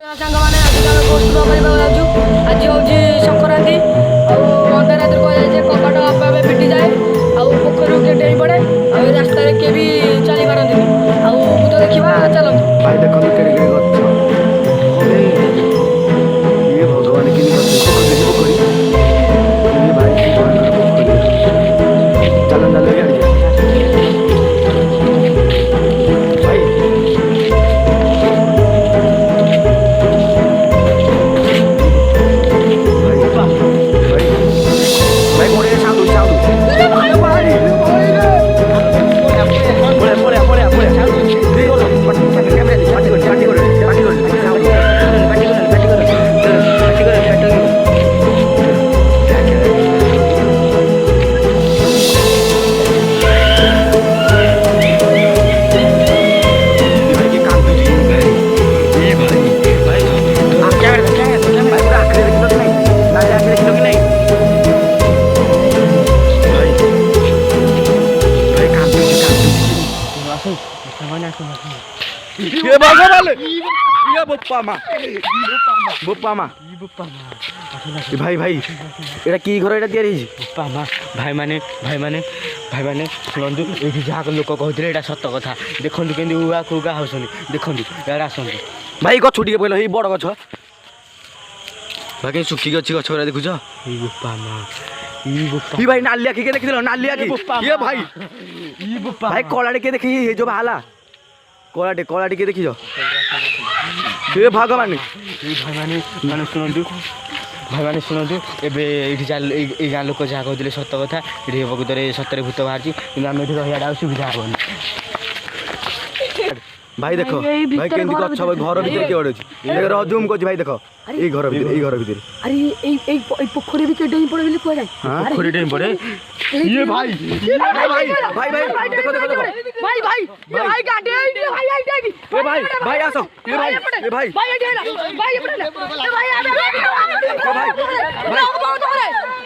सांग मैंने आज गोष्ठ आज हूँ संक्रांति अंधारात कहुए कपाट आपे फिटी जाए पोखर किए डेई पड़े रास्ता किए भी चली पारती भूत देखा चलते भाई देखो केड़े केड़े गछ ये भगवान की पोखरी ये भाई की पोखरी चलो चलो यार भाई भाई मोड़े साउंड ये भगवान ये बोप्पा मा भाई भाई एटा की घर एटा तयारी बोप्पा भाई माने शुणु ये जहाँ लोक कहते यहाँ सत कथा देखु केमी उआ कुआ हसन देखु इधर आसतु भाई गछ टे पहले ये बड़ गछ भाई कहीं सुखी अच्छी गछ गुरा देखुच बोप्पा भाई नालिया के देखी नालिया ये भाई भाई कलाटे के देखी ये जो बाहला कलाटे के देखी ये भगवान भाई माने शुणु ए गाँ लोक जहाँ कहते सत कथा ये प्रकृत सतरे भूत बाहर आम रहा सुविधा हेनी भाई देखो भाई केंदी गछ घर भीतर के अच्छी जूम कर भाई देखो ये घर भीतर अरे पोखरी भी डेई पड़े बोली कह जाए पोखरी डेई पड़े ये भाई भाई भाई देखो देखो देखो भाई भाई भाई गाड़ी ये भाई भाई आसो ये भाई भाई भाई भाई